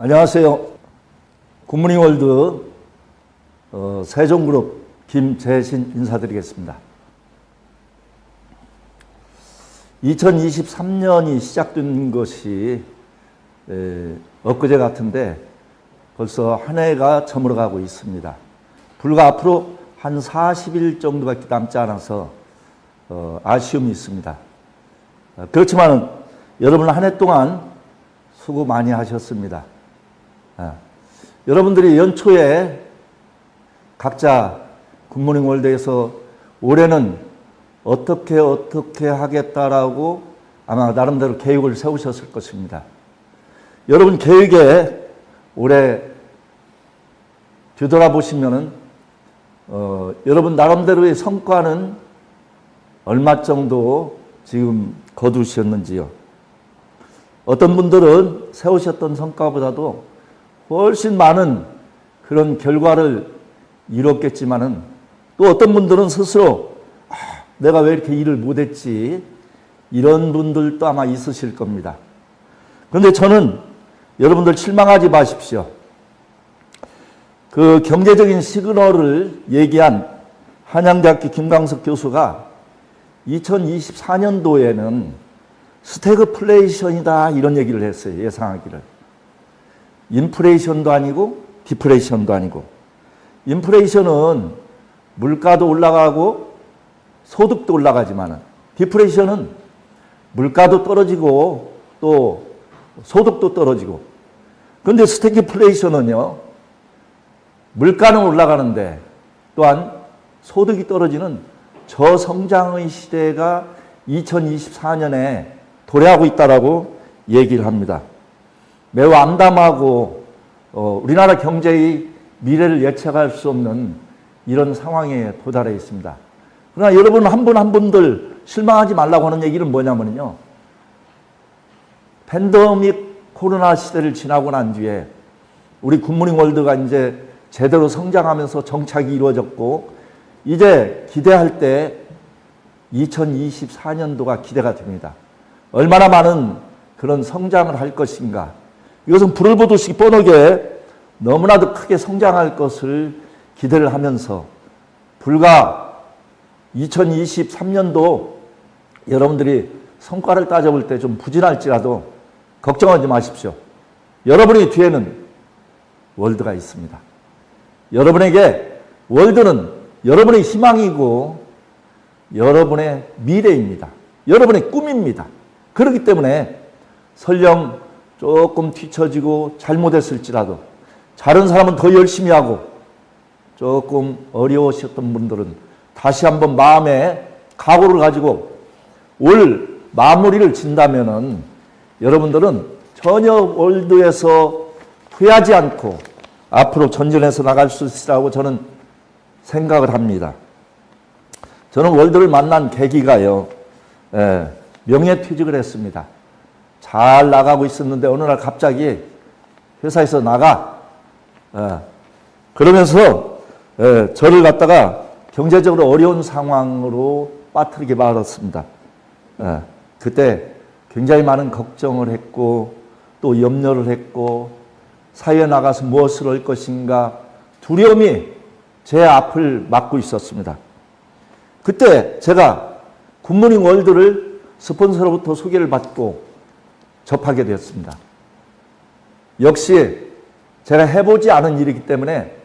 안녕하세요. 굿모닝 월드 세종그룹 김재신 인사드리겠습니다. 2023년이 시작된 것이 엊그제 같은데 벌써 한 해가 저물어가고 있습니다. 불과 앞으로 한 40일 정도밖에 남지 않아서 아쉬움이 있습니다. 그렇지만 여러분 한 해 동안 수고 많이 하셨습니다. 여러분들이 연초에 각자 굿모닝 월드에서 올해는 어떻게 하겠다라고 아마 나름대로 계획을 세우셨을 것입니다. 여러분 계획에 올해 뒤돌아보시면은 여러분 나름대로의 성과는 얼마 정도 지금 거두셨는지요? 어떤 분들은 세우셨던 성과보다도 훨씬 많은 그런 결과를 이뤘겠지만은 또 어떤 분들은 스스로 내가 왜 이렇게 일을 못했지 이런 분들도 아마 있으실 겁니다. 그런데 저는 여러분들 실망하지 마십시오. 그 경제적인 시그널을 얘기한 한양대학교 김광석 교수가 2024년도에는 스태그플레이션이다 이런 얘기를 했어요. 예상하기를. 인플레이션도 아니고 디플레이션도 아니고. 인플레이션은 물가도 올라가고 소득도 올라가지만 디플레이션은 물가도 떨어지고 또 소득도 떨어지고. 그런데 스태그플레이션은요. 물가는 올라가는데 또한 소득이 떨어지는 저성장의 시대가 2024년에 도래하고 있다라고 얘기를 합니다. 매우 암담하고 우리나라 경제의 미래를 예측할 수 없는 이런 상황에 도달해 있습니다. 그러나 여러분 한 분 한 분들 실망하지 말라고 하는 얘기는 뭐냐면요. 팬데믹 코로나 시대를 지나고 난 뒤에 우리 굿모닝 월드가 이제 제대로 성장하면서 정착이 이루어졌고 이제 기대할 때 2024년도가 기대가 됩니다. 얼마나 많은 그런 성장을 할 것인가. 이것은 불을 보듯이 뻔하게 너무나도 크게 성장할 것을 기대를 하면서 불과 2023년도 여러분들이 성과를 따져볼 때 좀 부진할지라도 걱정하지 마십시오. 여러분의 뒤에는 월드가 있습니다. 여러분에게 월드는 여러분의 희망이고 여러분의 미래입니다. 여러분의 꿈입니다. 그렇기 때문에 설령 조금 뒤처지고 잘못했을지라도 다른 사람은 더 열심히 하고 조금 어려우셨던 분들은 다시 한번 마음에 각오를 가지고 올 마무리를 진다면은 여러분들은 전혀 월드에서 후회하지 않고 앞으로 전진해서 나갈 수 있으라고 저는 생각을 합니다. 저는 월드를 만난 계기가요. 명예퇴직을 했습니다. 잘 나가고 있었는데 어느 날 갑자기 회사에서 나가. 그러면서 저를 갖다가 경제적으로 어려운 상황으로 빠뜨리게 말았습니다. 그때 굉장히 많은 걱정을 했고 또 염려를 했고 사회에 나가서 무엇을 할 것인가 두려움이 제 앞을 막고 있었습니다. 그때 제가 굿모닝 월드를 스폰서로부터 소개를 받고 접하게 되었습니다. 역시 제가 해보지 않은 일이기 때문에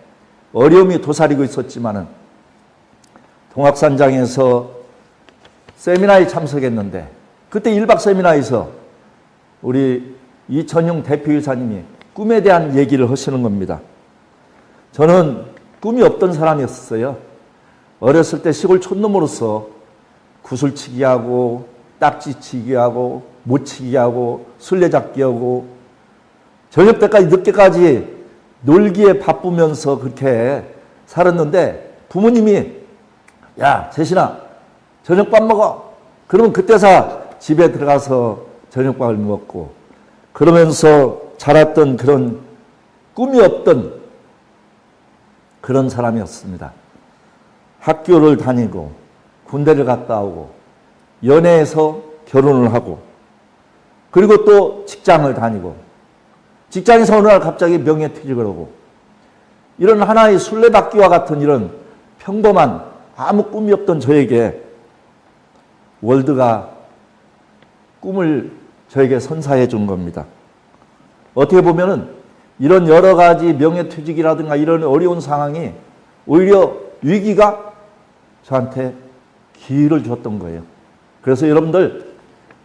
어려움이 도사리고 있었지만은 동학산장에서 세미나에 참석했는데 그때 1박 세미나에서 우리 이천용 대표이사님이 꿈에 대한 얘기를 하시는 겁니다. 저는 꿈이 없던 사람이었어요. 어렸을 때 시골 촌놈으로서 구슬치기 하고 딱지치기 하고 못치기 하고 술래잡기 하고 저녁 때까지 늦게까지 놀기에 바쁘면서 그렇게 살았는데 부모님이 야 재신아 저녁밥 먹어. 그러면 그때서 집에 들어가서 저녁밥을 먹고 그러면서 자랐던 그런 꿈이 없던 그런 사람이었습니다. 학교를 다니고 군대를 갔다 오고 연애해서 결혼을 하고 그리고 또 직장을 다니고 직장에서 어느 날 갑자기 명예퇴직을 하고 이런 하나의 술래잡기와 같은 이런 평범한 아무 꿈이 없던 저에게 월드가 꿈을 저에게 선사해 준 겁니다. 어떻게 보면은 이런 여러 가지 명예퇴직이라든가 이런 어려운 상황이 오히려 위기가 저한테 기회를 줬던 거예요. 그래서 여러분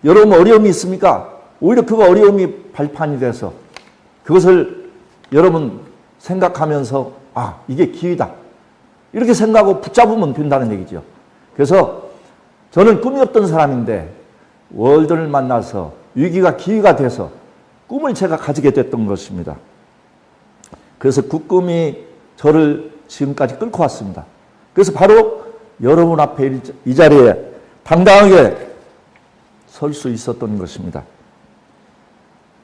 어려움이 있습니까? 오히려 그 어려움이 발판이 돼서 그것을 여러분 생각하면서 이게 기회다. 이렇게 생각하고 붙잡으면 된다는 얘기죠. 그래서 저는 꿈이 없던 사람인데 월드를 만나서 위기가 기회가 돼서 꿈을 제가 가지게 됐던 것입니다. 그래서 그 꿈이 저를 지금까지 끌고 왔습니다. 그래서 바로 여러분 앞에 이 자리에 당당하게 설 수 있었던 것입니다.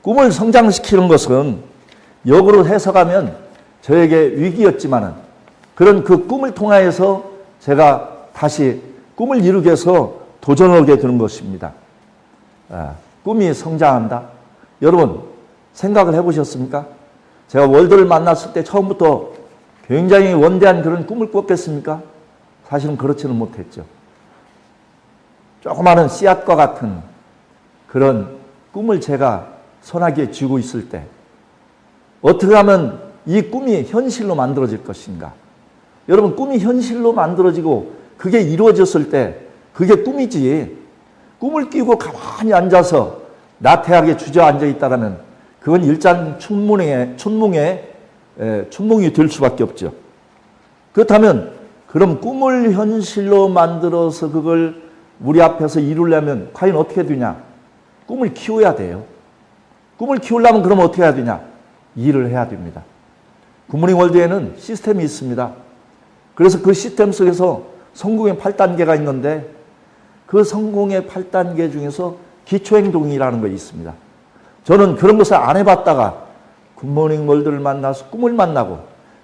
꿈을 성장시키는 것은 역으로 해석하면 저에게 위기였지만은 그런 그 꿈을 통하여서 제가 다시 꿈을 이루기 위해서 도전하게 되는 것입니다. 꿈이 성장한다. 여러분 생각을 해보셨습니까? 제가 월드를 만났을 때 처음부터 굉장히 원대한 그런 꿈을 꿨겠습니까? 사실은 그렇지는 못했죠. 조그마한 씨앗과 같은 그런 꿈을 제가 소나기에 쥐고 있을 때 어떻게 하면 이 꿈이 현실로 만들어질 것인가? 여러분 꿈이 현실로 만들어지고 그게 이루어졌을 때 그게 꿈이지 꿈을 끼고 가만히 앉아서 나태하게 주저앉아 있다가는 그건 일단 춘몽이 될 수밖에 없죠. 그렇다면 그럼 꿈을 현실로 만들어서 그걸 우리 앞에서 이루려면 과연 어떻게 되냐? 꿈을 키워야 돼요. 꿈을 키우려면 그럼 어떻게 해야 되냐? 일을 해야 됩니다. 굿모닝 월드에는 시스템이 있습니다. 그래서 그 시스템 속에서 성공의 8단계가 있는데 그 성공의 8단계 중에서 기초행동이라는 거 있습니다. 저는 그런 것을 안 해봤다가 굿모닝 월드를 만나서 꿈을 만나고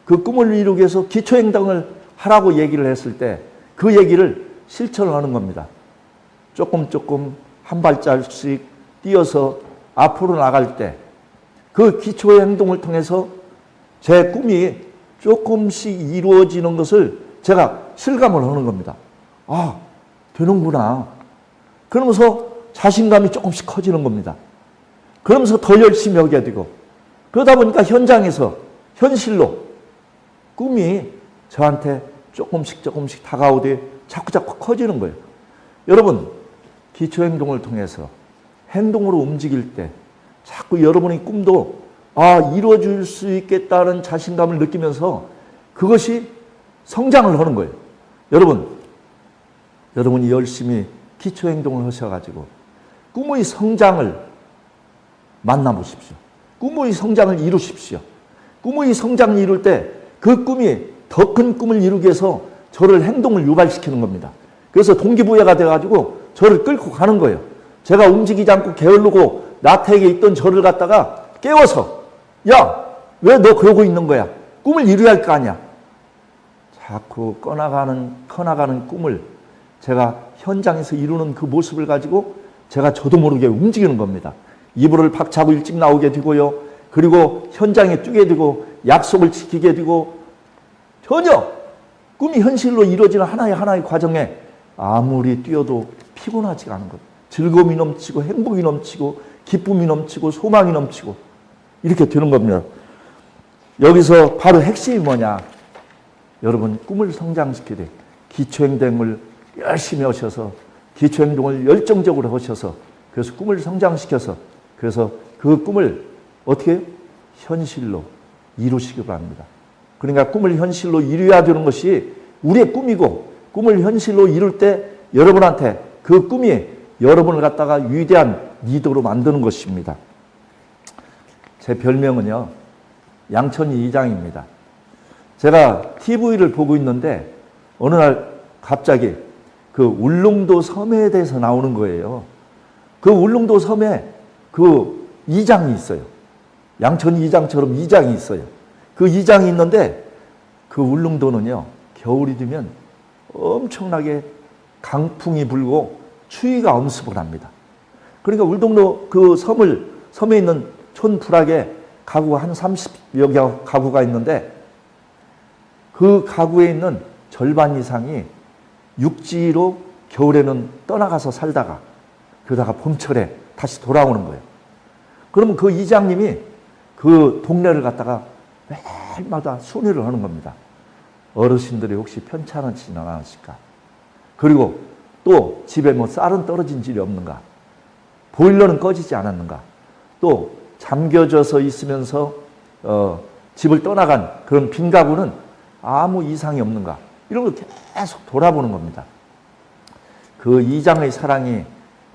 그 꿈을 이루기 위해서 기초행동을 하라고 얘기를 했을 때 그 얘기를 실천을 하는 겁니다. 조금 한 발짝씩 뛰어서 앞으로 나갈 때 그 기초의 행동을 통해서 제 꿈이 조금씩 이루어지는 것을 제가 실감을 하는 겁니다. 되는구나. 그러면서 자신감이 조금씩 커지는 겁니다. 그러면서 더 열심히 하게 되고 그러다 보니까 현장에서 현실로 꿈이 저한테 조금씩 다가오되 자꾸 커지는 거예요. 여러분 기초행동을 통해서 행동으로 움직일 때 자꾸 여러분의 꿈도 이루어질 수 있겠다는 자신감을 느끼면서 그것이 성장을 하는 거예요. 여러분이 열심히 기초행동을 하셔가지고 꿈의 성장을 만나보십시오. 꿈의 성장을 이루십시오. 꿈의 성장을 이룰 때 그 꿈이 더 큰 꿈을 이루기 위해서 저를 행동을 유발시키는 겁니다. 그래서 동기부여가 돼가지고 저를 끌고 가는 거예요. 제가 움직이지 않고 게을르고 나태하게 있던 저를 갖다가 깨워서 왜 너 그러고 있는 거야? 꿈을 이루어야 할 거 아니야. 자꾸 커나가는 꿈을 제가 현장에서 이루는 그 모습을 가지고 제가 저도 모르게 움직이는 겁니다. 이불을 박차고 일찍 나오게 되고요. 그리고 현장에 뛰게 되고 약속을 지키게 되고 전혀 꿈이 현실로 이루어지는 하나의 과정에 아무리 뛰어도 피곤하지가 않은 것. 즐거움이 넘치고 행복이 넘치고 기쁨이 넘치고 소망이 넘치고 이렇게 되는 겁니다. 여기서 바로 핵심이 뭐냐? 여러분 꿈을 성장시키되 기초행동을 열심히 하셔서 기초행동을 열정적으로 하셔서 그래서 꿈을 성장시켜서 그래서 그 꿈을 어떻게 현실로 이루시기 바랍니다. 그러니까 꿈을 현실로 이루어야 되는 것이 우리의 꿈이고 꿈을 현실로 이룰 때 여러분한테 그 꿈이 여러분을 갖다가 위대한 리더로 만드는 것입니다. 제 별명은요 양천이 이장입니다. 제가 TV를 보고 있는데 어느 날 갑자기 그 울릉도 섬에 대해서 나오는 거예요. 그 울릉도 섬에 그 이장이 있어요. 양천이 이장처럼 이장이 있어요. 그 이장이 있는데 그 울릉도는요 겨울이 되면 엄청나게 강풍이 불고 추위가 엄습을 합니다. 그러니까 울릉도 그 섬에 있는 촌 부락에 가구가 한 30여 개 가구가 있는데 그 가구에 있는 절반 이상이 육지로 겨울에는 떠나가서 살다가 그러다가 봄철에 다시 돌아오는 거예요. 그러면 그 이장님이 그 동네를 갖다가 매일마다 순회를 하는 겁니다. 어르신들이 혹시 편찮으시지 않으실까? 그리고 또 집에 뭐 쌀은 떨어진 일이 없는가? 보일러는 꺼지지 않았는가? 또 잠겨져서 있으면서 집을 떠나간 그런 빈 가구는 아무 이상이 없는가? 이런 걸 계속 돌아보는 겁니다. 그 이장의 사랑이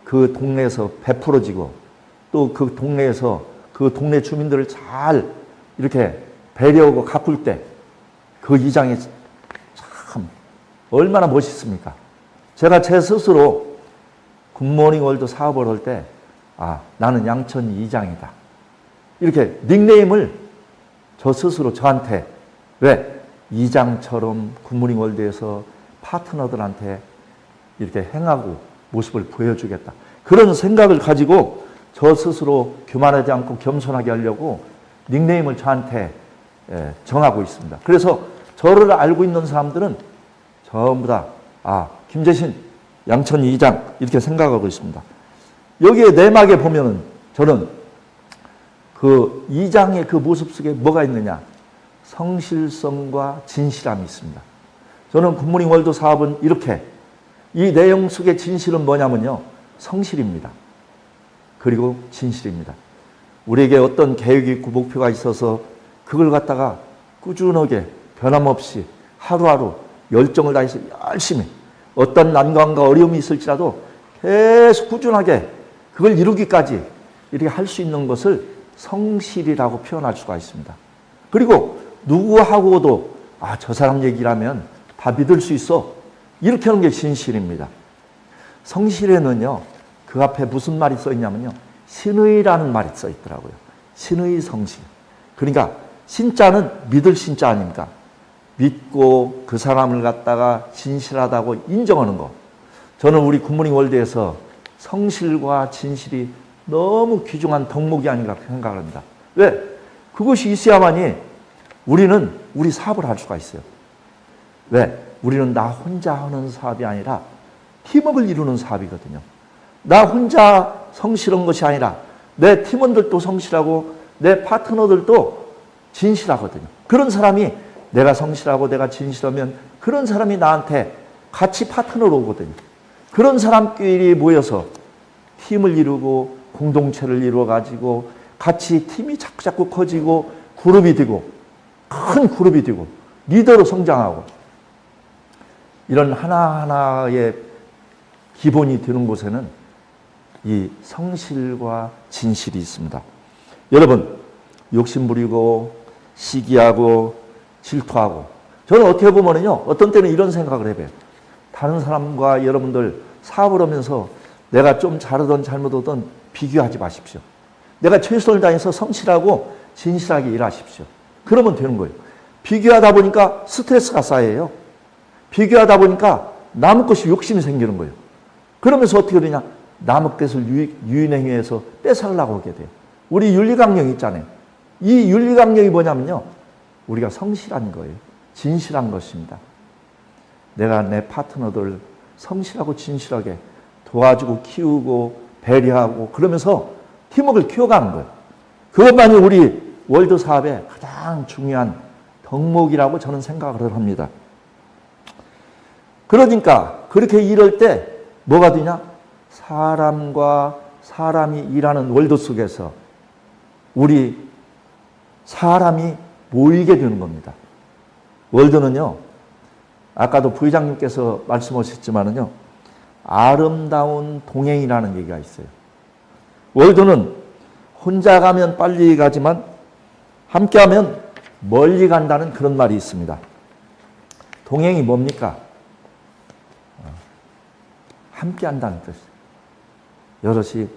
그 동네에서 베풀어지고 또 그 동네에서 그 동네 주민들을 잘 이렇게 배려하고 가꿀 때 그 이장이 참 얼마나 멋있습니까? 제가 제 스스로 굿모닝 월드 사업을 할 때 나는 양천이 이장이다. 이렇게 닉네임을 저 스스로 저한테 왜? 이장처럼 굿모닝 월드에서 파트너들한테 이렇게 행하고 모습을 보여주겠다. 그런 생각을 가지고 저 스스로 교만하지 않고 겸손하게 하려고 닉네임을 저한테 정하고 있습니다. 그래서 저를 알고 있는 사람들은 전부 다 김재신 양천이 이장 이렇게 생각하고 있습니다. 여기에 내막에 보면은 저는 그 이장의 그 모습 속에 뭐가 있느냐? 성실성과 진실함이 있습니다. 저는 굿모닝 월드 사업은 이렇게 이 내용 속의 진실은 뭐냐면요. 성실입니다. 그리고 진실입니다. 우리에게 어떤 계획이 있고 목표가 있어서 그걸 갖다가 꾸준하게 변함없이 하루하루 열정을 다해서 열심히 어떤 난관과 어려움이 있을지라도 계속 꾸준하게 그걸 이루기까지 이렇게 할 수 있는 것을 성실이라고 표현할 수가 있습니다. 그리고 누구하고도 저 사람 얘기라면 다 믿을 수 있어. 이렇게 하는 게 진실입니다. 성실에는요. 그 앞에 무슨 말이 써 있냐면요. 신의라는 말이 써 있더라고요. 신의 성실. 그러니까 신자는 믿을 신자 아닙니까? 믿고 그 사람을 갖다가 진실하다고 인정하는 거. 저는 우리 굿모닝 월드에서 성실과 진실이 너무 귀중한 덕목이 아닌가 생각을 합니다. 왜? 그것이 있어야만이 우리는 우리 사업을 할 수가 있어요. 왜? 우리는 나 혼자 하는 사업이 아니라 팀업을 이루는 사업이거든요. 나 혼자 성실한 것이 아니라 내 팀원들도 성실하고 내 파트너들도 진실하거든요. 그런 사람이 내가 성실하고 내가 진실하면 그런 사람이 나한테 같이 파트너로 오거든요. 그런 사람끼리 모여서 팀을 이루고 공동체를 이루어가지고 같이 팀이 자꾸 커지고 그룹이 되고 큰 그룹이 되고 리더로 성장하고 이런 하나하나의 기본이 되는 곳에는 이 성실과 진실이 있습니다. 여러분, 욕심부리고 시기하고 질투하고 저는 어떻게 보면은요, 어떤 때는 이런 생각을 해봐요. 다른 사람과 여러분들 사업을 하면서 내가 좀 잘하든 잘못하든 비교하지 마십시오. 내가 최선을 다해서 성실하고 진실하게 일하십시오. 그러면 되는 거예요. 비교하다 보니까 스트레스가 쌓여요. 비교하다 보니까 남의 것이 욕심이 생기는 거예요. 그러면서 어떻게 되냐? 남의 것을 유인행위해서 뺏으려고 하게 돼요. 우리 윤리강령 있잖아요. 이 윤리강령이 뭐냐면요. 우리가 성실한 거예요. 진실한 것입니다. 내가 내 파트너들 성실하고 진실하게 도와주고 키우고 배려하고 그러면서 팀워크를 키워가는 거예요. 그것만이 우리 월드 사업의 가장 중요한 덕목이라고 저는 생각을 합니다. 그러니까 그렇게 일할 때 뭐가 되냐? 사람과 사람이 일하는 월드 속에서 우리 사람이 모이게 되는 겁니다. 월드는요, 아까도 부회장님께서 말씀하셨지만은요, 아름다운 동행이라는 얘기가 있어요. 월드는 혼자 가면 빨리 가지만 함께 하면 멀리 간다는 그런 말이 있습니다. 동행이 뭡니까? 함께 한다는 뜻이에요. 여럿이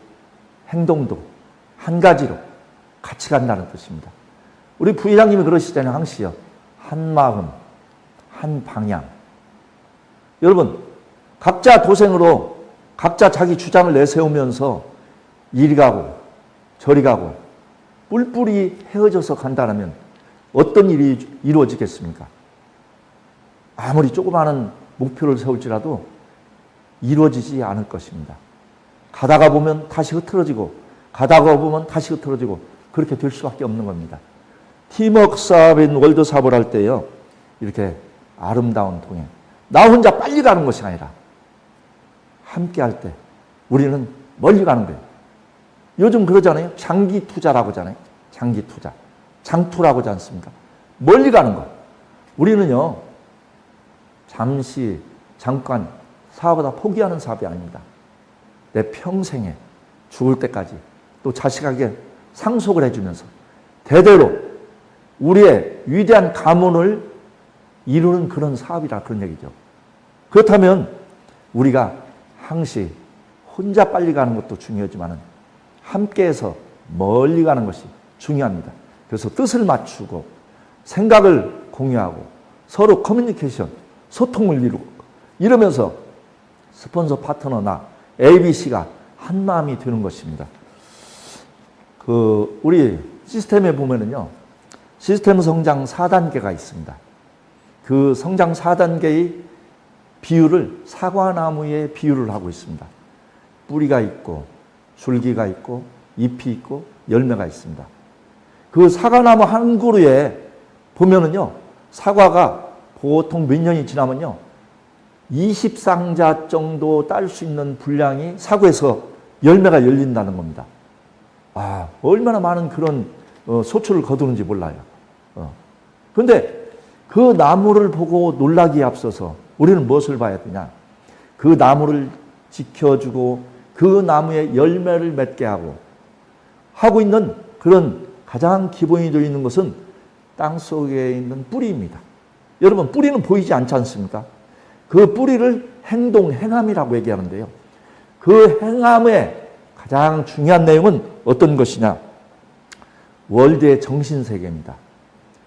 행동도 한 가지로 같이 간다는 뜻입니다. 우리 부회장님이 그러시잖아요. 항시요. 한 마음, 한 방향. 여러분, 각자 도생으로 각자 자기 주장을 내세우면서 이리 가고 저리 가고 뿔뿔이 헤어져서 간다면 어떤 일이 이루어지겠습니까? 아무리 조그마한 목표를 세울지라도 이루어지지 않을 것입니다. 가다가 보면 다시 흐트러지고 가다가 보면 다시 흐트러지고 그렇게 될 수밖에 없는 겁니다. 팀워크 사업인 월드 사업을 할 때요. 이렇게 아름다운 동행. 나 혼자 빨리 가는 것이 아니라 함께 할 때 우리는 멀리 가는 거예요. 요즘 그러잖아요. 장기 투자라고 하잖아요. 장기 투자. 장투라고 하지 않습니까? 멀리 가는 거. 우리는요. 잠시, 잠깐 사업하다 포기하는 사업이 아닙니다. 내 평생에 죽을 때까지 또 자식에게 상속을 해주면서 대대로 우리의 위대한 가문을 이루는 그런 사업이라 그런 얘기죠. 그렇다면 우리가 항시 혼자 빨리 가는 것도 중요하지만 함께해서 멀리 가는 것이 중요합니다. 그래서 뜻을 맞추고 생각을 공유하고 서로 커뮤니케이션, 소통을 이루고 이러면서 스폰서 파트너나 ABC가 한 마음이 되는 것입니다. 우리 시스템에 보면은요, 시스템 성장 4단계가 있습니다. 그 성장 4단계의 비율을 사과나무에 비유를 하고 있습니다. 뿌리가 있고 줄기가 있고 잎이 있고 열매가 있습니다. 그 사과나무 한 그루에 보면은요, 사과가 보통 몇 년이 지나면요, 20상자 정도 딸 수 있는 분량이 사과에서 열매가 열린다는 겁니다. 아, 얼마나 많은 그런 소출을 거두는지 몰라요. 그런데 그 나무를 보고 놀라기에 앞서서 우리는 무엇을 봐야 되냐? 그 나무를 지켜주고 그 나무에 열매를 맺게 하고 있는 그런 가장 기본이 되어 있는 것은 땅속에 있는 뿌리입니다. 여러분, 뿌리는 보이지 않지 않습니까? 그 뿌리를 행함이라고 얘기하는데요. 그 행함의 가장 중요한 내용은 어떤 것이냐? 월드의 정신세계입니다.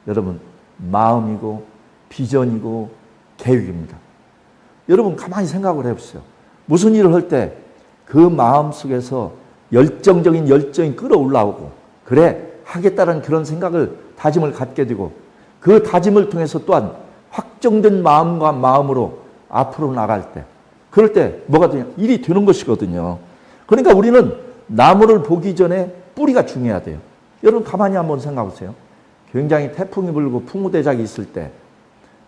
여러분, 마음이고 비전이고 계획입니다. 여러분, 가만히 생각을 해보세요. 무슨 일을 할 때 그 마음 속에서 열정적인 열정이 끌어올라오고 그래, 하겠다는 그런 생각을, 다짐을 갖게 되고 그 다짐을 통해서 또한 확정된 마음과 마음으로 앞으로 나갈 때, 그럴 때 뭐가 되냐? 일이 되는 것이거든요. 그러니까 우리는 나무를 보기 전에 뿌리가 중요해야 돼요. 여러분, 가만히 한번 생각해 보세요. 굉장히 태풍이 불고 풍우대작이 있을 때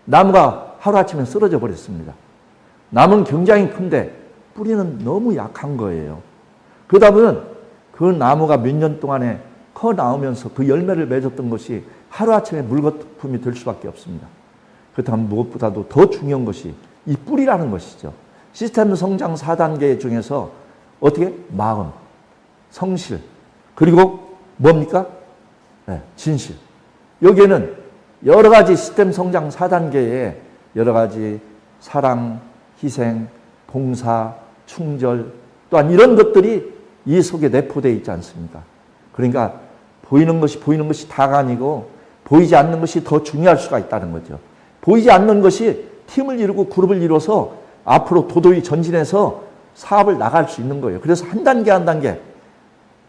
나무가 하루아침에 쓰러져 버렸습니다. 나무는 굉장히 큰데 뿌리는 너무 약한 거예요. 그러다 보면 그 나무가 몇 년 동안에 커 나오면서 그 열매를 맺었던 것이 하루아침에 물거품이 될 수밖에 없습니다. 그렇다면 무엇보다도 더 중요한 것이 이 뿌리라는 것이죠. 시스템 성장 4단계 중에서 어떻게? 마음, 성실, 그리고 뭡니까? 네, 진실. 여기에는 여러 가지 시스템 성장 4단계에 여러 가지 사랑, 희생, 봉사, 충절, 또한 이런 것들이 이 속에 내포되어 있지 않습니까? 그러니까 보이는 것이 다가 아니고 보이지 않는 것이 더 중요할 수가 있다는 거죠. 보이지 않는 것이 팀을 이루고 그룹을 이뤄서 앞으로 도도히 전진해서 사업을 나갈 수 있는 거예요. 그래서 한 단계 한 단계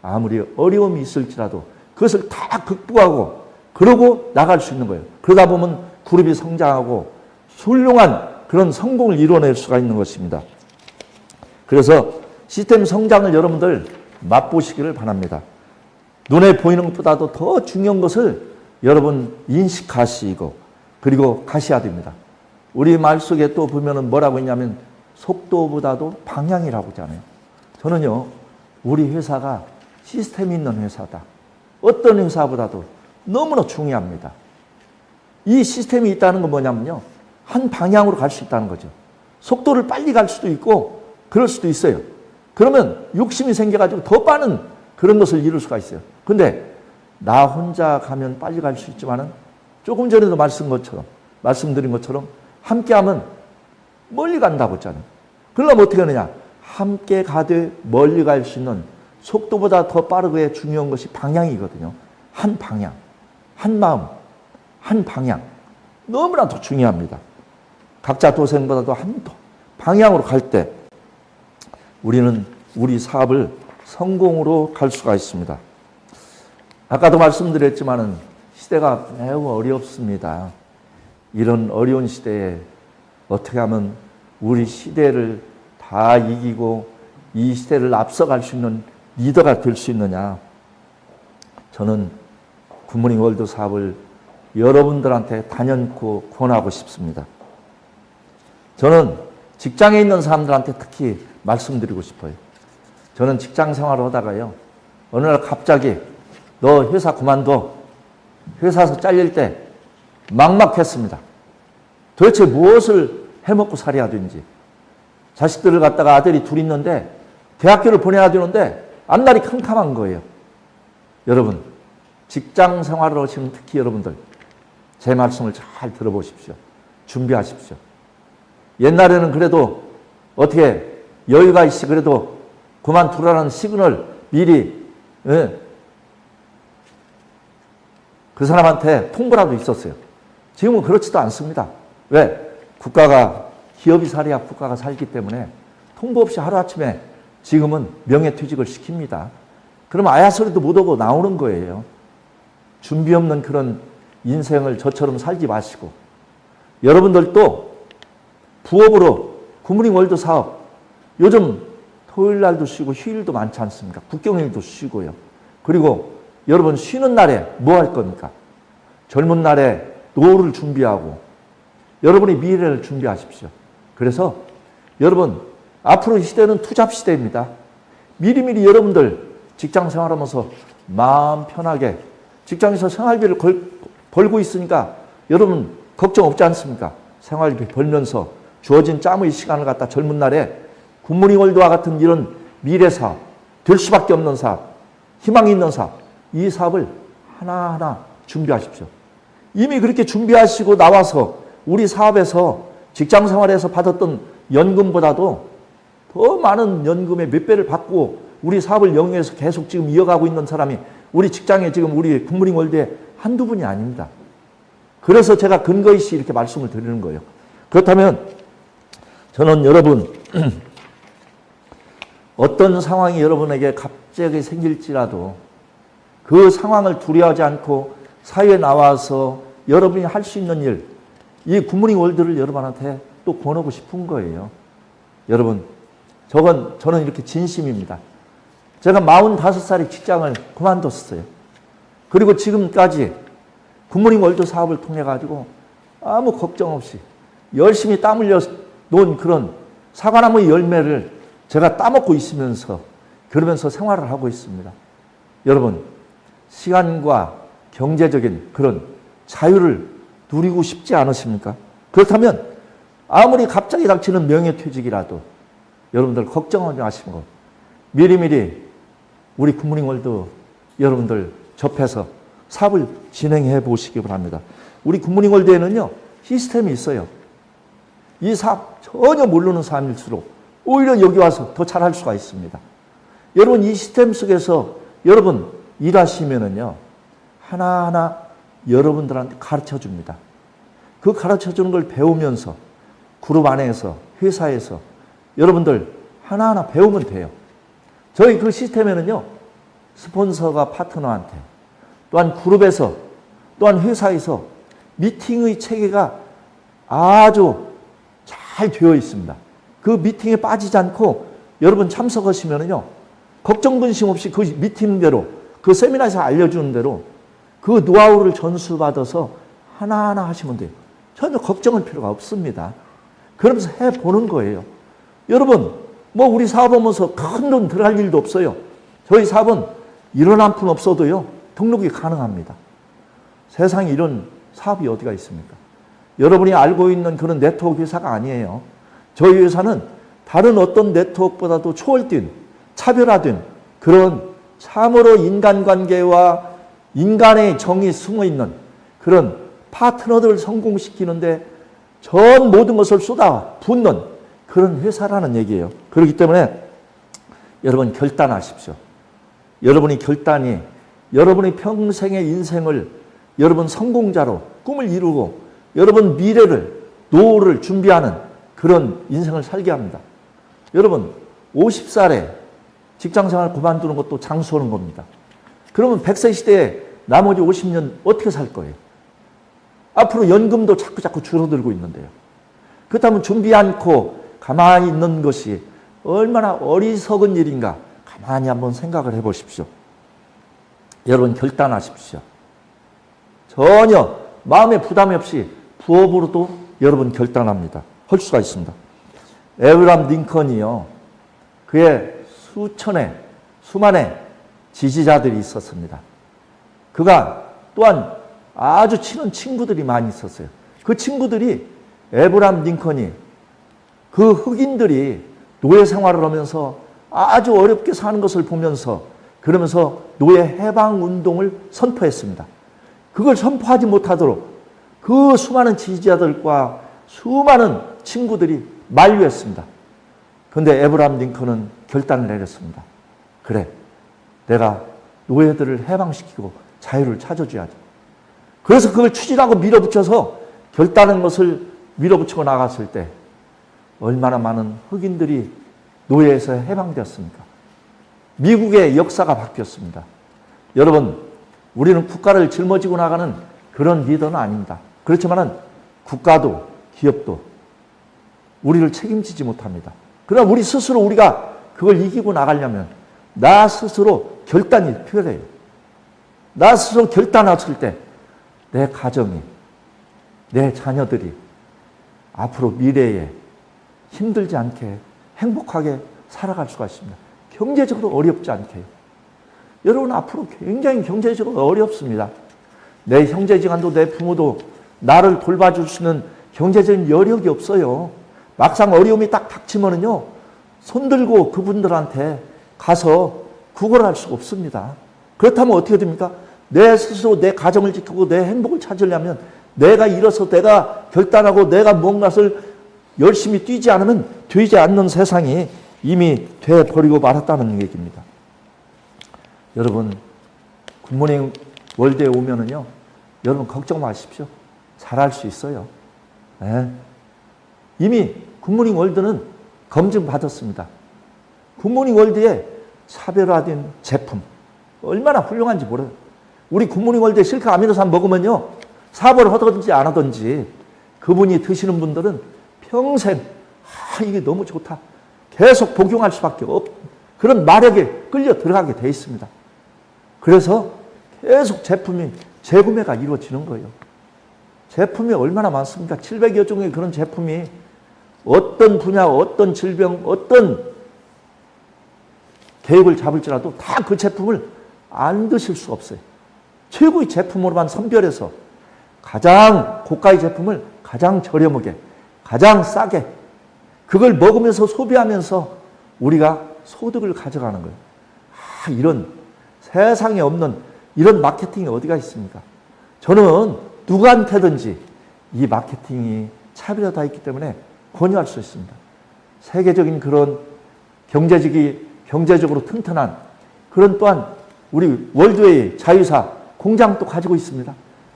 아무리 어려움이 있을지라도 그것을 다 극복하고 그러고 나갈 수 있는 거예요. 그러다 보면 그룹이 성장하고 훌륭한 그런 성공을 이뤄낼 수가 있는 것입니다. 그래서 시스템 성장을 여러분들 맛보시기를 바랍니다. 눈에 보이는 것보다도 더 중요한 것을 여러분 인식하시고 그리고 가셔야 됩니다. 우리 말 속에 또 보면은 뭐라고 했냐면 속도보다도 방향이라고 하잖아요. 저는요, 우리 회사가 시스템이 있는 회사다. 어떤 회사보다도 너무나 중요합니다. 이 시스템이 있다는 건 뭐냐면요, 한 방향으로 갈 수 있다는 거죠. 속도를 빨리 갈 수도 있고 그럴 수도 있어요. 그러면 욕심이 생겨가지고 더 빠른 그런 것을 이룰 수가 있어요. 근데 나 혼자 가면 빨리 갈 수 있지만은 조금 전에도 말씀드린 것처럼 함께하면 멀리 간다고 했잖아요. 그러려면 어떻게 하느냐? 함께 가되 멀리 갈 수 있는 속도보다 더 빠르게 중요한 것이 방향이거든요. 한 방향, 한 마음, 한 방향. 너무나 더 중요합니다. 각자 도생보다도 한 방향으로 갈 때 우리는 우리 사업을 성공으로 갈 수가 있습니다. 아까도 말씀드렸지만은 시대가 매우 어렵습니다. 이런 어려운 시대에 어떻게 하면 우리 시대를 다 이기고 이 시대를 앞서갈 수 있는 리더가 될 수 있느냐. 저는 굿모닝 월드 사업을 여러분들한테 단연코 권하고 싶습니다. 저는 직장에 있는 사람들한테 특히 말씀드리고 싶어요. 저는 직장 생활을 하다가요, 어느 날 갑자기 너 회사 그만둬. 회사에서 잘릴 때 막막했습니다. 도대체 무엇을 해먹고 살아야 되는지. 자식들을 갖다가 아들이 둘 있는데 대학교를 보내야 되는데 앞날이 캄캄한 거예요. 여러분, 직장 생활을 하시는 특히 여러분들, 제 말씀을 잘 들어보십시오. 준비하십시오. 옛날에는 그래도 어떻게 여유가 있이 그래도 그만두라는 시그널 미리 그 사람한테 통보라도 있었어요. 지금은 그렇지도 않습니다. 왜? 국가가, 기업이 살아야 국가가 살기 때문에 통보 없이 하루아침에 지금은 명예퇴직을 시킵니다. 그럼 아야 소리도 못하고 나오는 거예요. 준비 없는 그런 인생을 저처럼 살지 마시고, 여러분들도 부업으로 굿모닝 월드 사업, 요즘 토요일 날도 쉬고 휴일도 많지 않습니까? 국경일도 쉬고요. 그리고 여러분 쉬는 날에 뭐 할 겁니까? 젊은 날에 노후를 준비하고 여러분의 미래를 준비하십시오. 그래서 여러분, 앞으로 이 시대는 투잡 시대입니다. 미리미리 여러분들 직장 생활하면서 마음 편하게 직장에서 생활비를 벌고 있으니까 여러분 걱정 없지 않습니까? 생활비 벌면서 주어진 짬의 시간을 갖다 젊은 날에 굿모닝 월드와 같은 이런 미래 사업, 될 수밖에 없는 사업, 희망이 있는 사업, 이 사업을 하나하나 준비하십시오. 이미 그렇게 준비하시고 나와서 우리 사업에서 직장 생활에서 받았던 연금보다도 더 많은 연금의 몇 배를 받고 우리 사업을 영위해서 계속 지금 이어가고 있는 사람이 우리 직장에 지금 우리 굿모닝 월드에 한두 분이 아닙니다. 그래서 제가 근거 있이 이렇게 말씀을 드리는 거예요. 그렇다면 저는 여러분, 어떤 상황이 여러분에게 갑자기 생길지라도 그 상황을 두려워하지 않고 사회에 나와서 여러분이 할 수 있는 일, 이 굿모닝 월드를 여러분한테 또 권하고 싶은 거예요. 여러분, 저는 이렇게 진심입니다. 제가 45살에 직장을 그만뒀어요. 그리고 지금까지 굿모닝 월드 사업을 통해 가지고 아무 걱정 없이 열심히 땀 흘려 놓은 그런 사과나무의 열매를 제가 따먹고 있으면서 그러면서 생활을 하고 있습니다. 여러분, 시간과 경제적인 그런 자유를 누리고 싶지 않으십니까? 그렇다면 아무리 갑자기 닥치는 명예퇴직이라도 여러분들 걱정하지 마시고 미리미리 우리 굿모닝 월드 여러분들 접해서 사업을 진행해 보시기 바랍니다. 우리 굿모닝 월드에는요, 시스템이 있어요. 이 사업 전혀 모르는 사람일수록 오히려 여기 와서 더 잘할 수가 있습니다. 여러분, 이 시스템 속에서 여러분 일하시면은요, 하나하나 여러분들한테 가르쳐 줍니다. 그 가르쳐 주는 걸 배우면서 그룹 안에서, 회사에서 여러분들 하나하나 배우면 돼요. 저희 그 시스템에는요, 스폰서가 파트너한테, 또한 그룹에서, 또한 회사에서 미팅의 체계가 아주 잘 되어 있습니다. 그 미팅에 빠지지 않고 여러분 참석하시면은요, 걱정 근심 없이 그 미팅대로, 그 세미나에서 알려주는 대로 그 노하우를 전수받아서 하나하나 하시면 돼요. 전혀 걱정할 필요가 없습니다. 그러면서 해보는 거예요. 여러분, 뭐 우리 사업하면서 큰 돈 들어갈 일도 없어요. 저희 사업은 이런 한 푼 없어도요, 등록이 가능합니다. 세상에 이런 사업이 어디가 있습니까? 여러분이 알고 있는 그런 네트워크 회사가 아니에요. 저희 회사는 다른 어떤 네트워크보다도 초월된, 차별화된 그런 참으로 인간관계와 인간의 정이 숨어있는 그런 파트너들을 성공시키는데 전 모든 것을 쏟아 붓는 그런 회사라는 얘기예요. 그렇기 때문에 여러분 결단하십시오. 여러분이 결단이 여러분의 평생의 인생을 여러분 성공자로 꿈을 이루고 여러분 미래를, 노후를 준비하는 그런 인생을 살게 합니다. 여러분 50살에 직장생활 그만두는 것도 장수하는 겁니다. 그러면 100세 시대에 나머지 50년 어떻게 살 거예요? 앞으로 연금도 자꾸 줄어들고 있는데요. 그렇다면 준비 않고 가만히 있는 것이 얼마나 어리석은 일인가 가만히 한번 생각을 해보십시오. 여러분 결단하십시오. 전혀 마음에 부담이 없이 부업으로도 여러분 결단합니다. 할 수가 있습니다. 에브라함 링컨이요. 그의 수만의 지지자들이 있었습니다. 그가 또한 아주 친한 친구들이 많이 있었어요. 그 친구들이 에브라함 링컨이 그 흑인들이 노예 생활을 하면서 아주 어렵게 사는 것을 보면서 그러면서 노예 해방 운동을 선포했습니다. 그걸 선포하지 못하도록 그 수많은 지지자들과 수많은 친구들이 만류했습니다. 그런데 에브라함 링컨은 결단을 내렸습니다. 그래, 내가 노예들을 해방시키고 자유를 찾아줘야지. 그래서 그걸 추진하고 밀어붙여서 결단한 것을 밀어붙이고 나갔을 때 얼마나 많은 흑인들이 노예에서 해방되었습니까? 미국의 역사가 바뀌었습니다. 여러분, 우리는 국가를 짊어지고 나가는 그런 리더는 아닙니다. 그렇지만 국가도 기업도 우리를 책임지지 못합니다. 그러나 우리 스스로 우리가 그걸 이기고 나가려면 나 스스로 결단이 필요해요. 나 스스로 결단했을 때 내 가정이, 내 자녀들이 앞으로 미래에 힘들지 않게 행복하게 살아갈 수가 있습니다. 경제적으로 어렵지 않게. 여러분 앞으로 굉장히 경제적으로 어렵습니다. 내 형제지간도 내 부모도 나를 돌봐줄 수 있는 경제적인 여력이 없어요. 막상 어려움이 딱 닥치면은요, 손들고 그분들한테 가서 구걸할 수가 없습니다. 그렇다면 어떻게 됩니까? 내 스스로 내 가정을 지키고 내 행복을 찾으려면 내가 일어서 내가 결단하고 내가 뭔가를 열심히 뛰지 않으면 되지 않는 세상이 이미 돼버리고 말았다는 얘기입니다. 여러분, 굿모닝 월드에 오면은요, 여러분 걱정 마십시오. 잘할 수 있어요. 네. 이미 굿모닝 월드는 검증 받았습니다. 굿모닝 월드의 차별화된 제품 얼마나 훌륭한지 몰라요. 우리 굿모닝 월드의 실크 아미노산 먹으면요, 사업을 하든지 안 하든지 그분이 드시는 분들은 평생 이게 너무 좋다. 계속 복용할 수밖에 없. 그런 마력에 끌려 들어가게 돼 있습니다. 그래서 계속 제품이 재구매가 이루어지는 거예요. 제품이 얼마나 많습니까? 700여 종의 그런 제품이 어떤 분야, 어떤 질병, 어떤 계획을 잡을지라도 다 그 제품을 안 드실 수 없어요. 최고의 제품으로만 선별해서 가장 고가의 제품을 가장 저렴하게, 가장 싸게 그걸 먹으면서 소비하면서 우리가 소득을 가져가는 거예요. 이런 세상에 없는 이런 마케팅이 어디가 있습니까? 저는 누구한테든지 이 마케팅이 차별화되어 있기 때문에 권유할 수 있습니다. 세계적인 그런 경제적으로 튼튼한 그런 또한 우리 월드웨이 자유사 공장도 가지고 있습니다.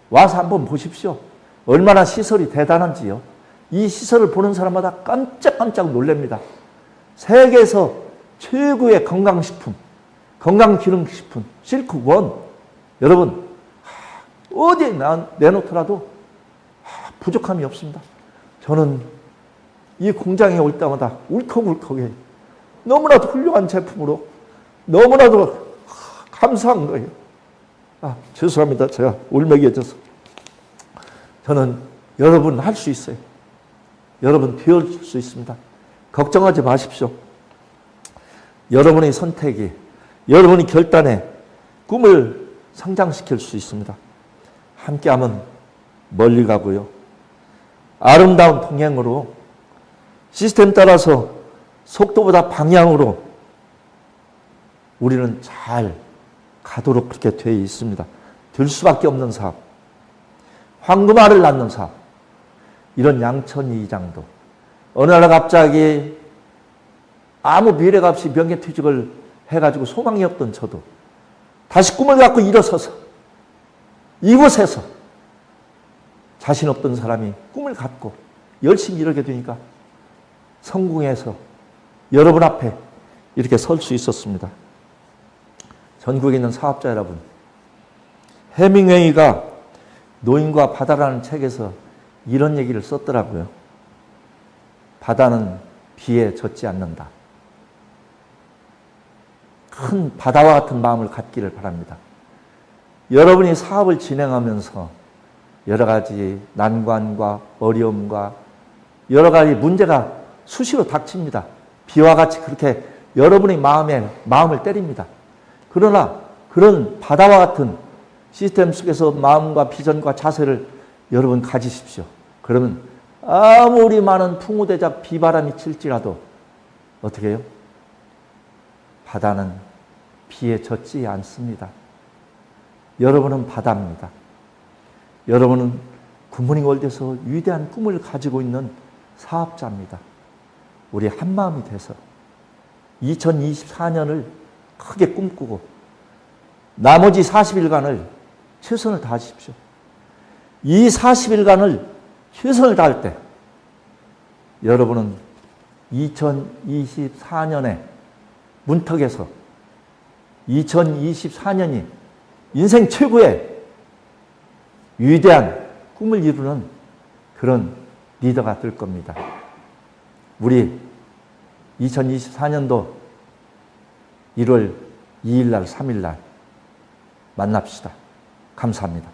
와서 한번 보십시오. 얼마나 시설이 대단한지요. 이 시설을 보는 사람마다 깜짝깜짝 놀랍니다. 세계에서 최고의 건강식품, 건강기능식품, 실크원. 여러분, 어디에 내놓더라도 부족함이 없습니다. 저는 이 공장에 올 때마다 울컥울컥해요. 너무나도 훌륭한 제품으로 너무나도 감사한 거예요. 죄송합니다. 제가 울먹여져서. 저는 여러분 할 수 있어요. 여러분 되어줄 수 있습니다. 걱정하지 마십시오. 여러분의 선택이, 여러분의 결단에 꿈을 성장시킬 수 있습니다. 함께하면 멀리 가고요. 아름다운 동행으로 시스템 따라서 속도보다 방향으로 우리는 잘 가도록 그렇게 되어 있습니다. 될 수밖에 없는 사업, 황금알을 낳는 사업. 이런 양천이 이장도 어느 날 갑자기 아무 미래가 없이 명예퇴직을 해가지고 소망이 없던 저도 다시 꿈을 갖고 일어서서 이곳에서 자신 없던 사람이 꿈을 갖고 열심히 이루게 되니까 성공해서 여러분 앞에 이렇게 설 수 있었습니다. 전국에 있는 사업자 여러분, 해밍웨이가 노인과 바다라는 책에서 이런 얘기를 썼더라고요. 바다는 비에 젖지 않는다. 큰 바다와 같은 마음을 갖기를 바랍니다. 여러분이 사업을 진행하면서 여러 가지 난관과 어려움과 여러 가지 문제가 수시로 닥칩니다. 비와 같이 그렇게 여러분의 마음을 때립니다. 그러나 그런 바다와 같은 시스템 속에서 마음과 비전과 자세를 여러분 가지십시오. 그러면 아무리 많은 풍우대작 비바람이 칠지라도 어떻게 해요? 바다는 비에 젖지 않습니다. 여러분은 바다입니다. 여러분은 굿모닝 월드에서 위대한 꿈을 가지고 있는 사업자입니다. 우리 한마음이 돼서 2024년을 크게 꿈꾸고 나머지 40일간을 최선을 다하십시오. 이 40일간을 최선을 다할 때 여러분은 2024년에 문턱에서 2024년이 인생 최고의 위대한 꿈을 이루는 그런 리더가 될 겁니다. 우리 2024년도 1월 2일 날, 3일 날 만납시다. 감사합니다.